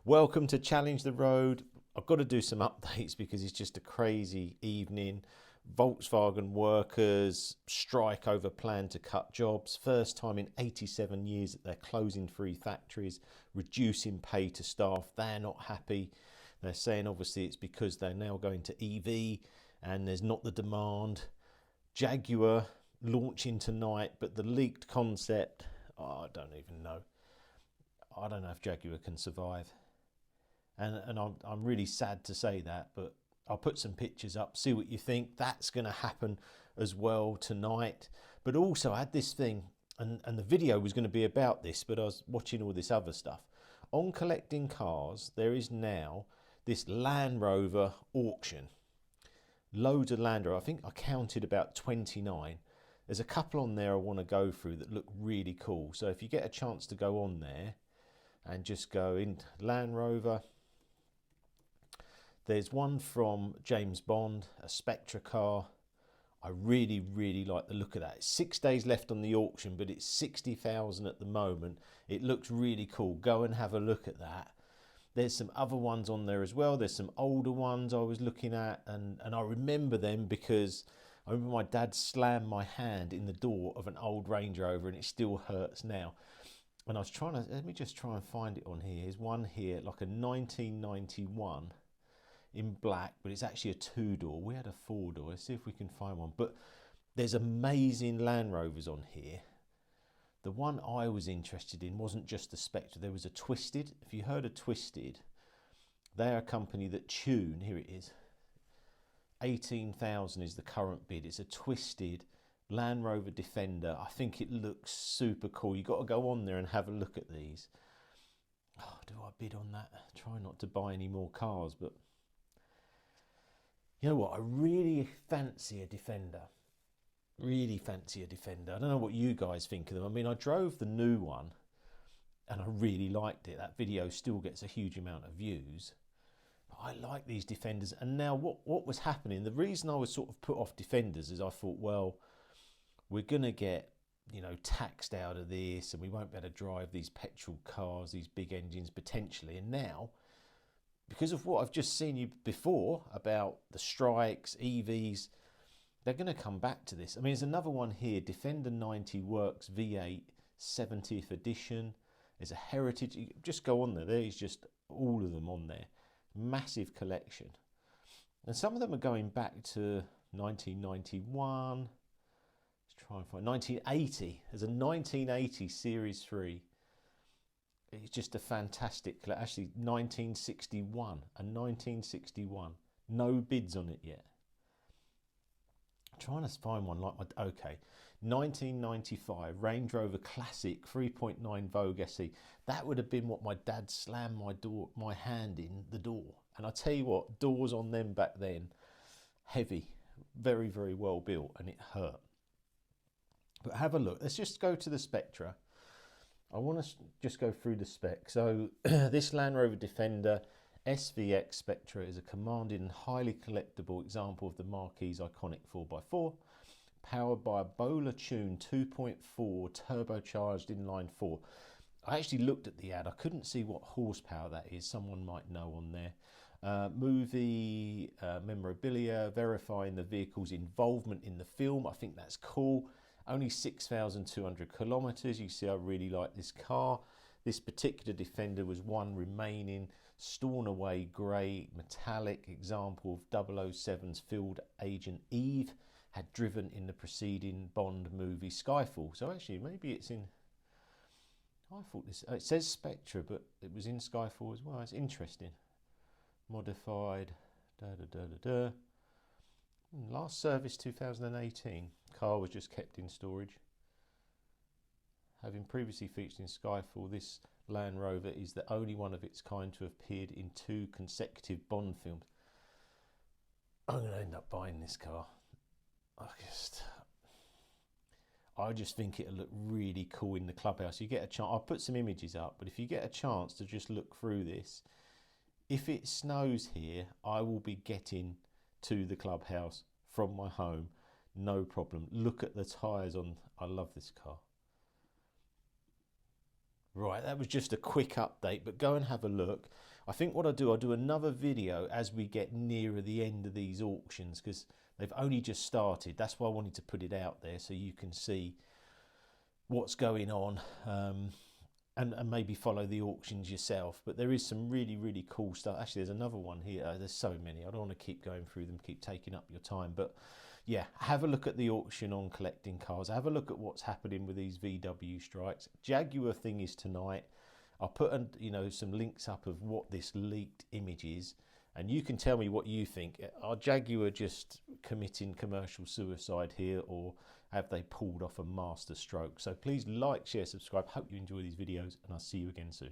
Welcome to Challenge the Road. I've got to do some updates because it's just a crazy evening. Volkswagen workers strike over plan to cut jobs. First time in 87 years that they're closing 3 factories, reducing pay to staff. They're not happy. They're saying obviously it's because they're now going to EV and there's not the demand. Jaguar launching tonight, but the leaked concept, I don't even know. I don't know if Jaguar can survive. And I'm really sad to say that, but I'll put some pictures up, see what you think. That's going to happen as well tonight. But also I had this thing, and the video was going to be about this, but I was watching all this other stuff. On Collecting Cars, there is now this Land Rover auction. Loads of Land Rover. I think I counted about 29. There's a couple on there I want to go through that look really cool. So if you get a chance to go on there and just go in Land Rover. There's one from James Bond, a Spectra car. I really, really like the look of that. It's 6 days left on the auction, but it's 60,000 at the moment. It looks really cool. Go and have a look at that. There's some other ones on there as well. There's some older ones I was looking at, and I remember them because I remember my dad slammed my hand in the door of an old Range Rover and it still hurts now. And I was trying to, let me just try and find it on here. There's one here, like a 1991 in black, but it's actually a 2-door. We had a 4-door. Let's see if we can find one. But there's amazing Land Rovers on here. The one I was interested in wasn't just the Spectre. There was a Twisted. If you heard of Twisted, they're a company that tune. Here it is. 18,000 is the current bid. It's a Twisted Land Rover Defender. I think it looks super cool. You've got to go on there and have a look at these. Oh, do I bid on that? Try not to buy any more cars, but you know what? I really fancy a Defender. Really fancy a Defender. I don't know what you guys think of them. I mean, I drove the new one and I really liked it. That video still gets a huge amount of views. But I like these Defenders. And now what was happening, the reason I was sort of put off Defenders is I thought, well, we're going to get, you know, taxed out of this and we won't be able to drive these petrol cars, these big engines potentially. And now, because of what I've just seen you before about the strikes, EVs, they're going to come back to this. I mean, there's another one here, Defender 90 Works V8 70th edition. There's a Heritage. You just go on there. There's just all of them on there. Massive collection. And some of them are going back to 1991. Let's try and find 1980. There's a 1980 Series 3. It's just a fantastic, actually 1961, a 1961. No bids on it yet. I'm trying to find one like my, okay. 1995 Range Rover Classic 3.9 Vogue SE. That would have been what my dad slammed my hand in the door. And I tell you what, doors on them back then, heavy, very, very well built, and it hurt. But have a look. Let's just go to the Spectra. I want to just go through the spec. So this Land Rover Defender SVX Spectra is a commanding and highly collectible example of the marquee's iconic 4x4, powered by a Bowler Tune 2.4 turbocharged inline 4. I actually looked at the ad. I couldn't see what horsepower that is. Someone might know on there. Movie memorabilia verifying the vehicle's involvement in the film. I think that's cool. Only 6,200 kilometres. You see, I really like this car. This particular Defender was one remaining Stornoway grey metallic example of 007's field agent Eve had driven in the preceding Bond movie Skyfall. So actually, maybe it's in, I thought this, it says Spectra, but it was in Skyfall as well. It's interesting. Modified, Last service 2018. Car was just kept in storage. Having previously featured in Skyfall, this Land Rover is the only one of its kind to have appeared in 2 consecutive Bond films. I'm going to end up buying this car. I just think it'll look really cool in the clubhouse. You get a chance, I'll put some images up, but if you get a chance to just look through this, if it snows here, I will be getting to the clubhouse from my home, no problem. Look at the tyres on, I love this car. Right, that was just a quick update, but go and have a look. I think what I'll do another video as we get nearer the end of these auctions, because they've only just started. That's why I wanted to put it out there so you can see what's going on, and maybe follow the auctions yourself. But there is some really, really cool stuff. Actually, there's another one here. There's so many. I don't want to keep going through them, keep taking up your time. But yeah, have a look at the auction on collecting cars. Have a look at what's happening with these VW strikes. Jaguar thing is tonight. I'll put some links up of what this leaked image is, and you can tell me what you think. Are Jaguar just committing commercial suicide here, or have they pulled off a master stroke? So please like, share, subscribe. Hope you enjoy these videos, and I'll see you again soon.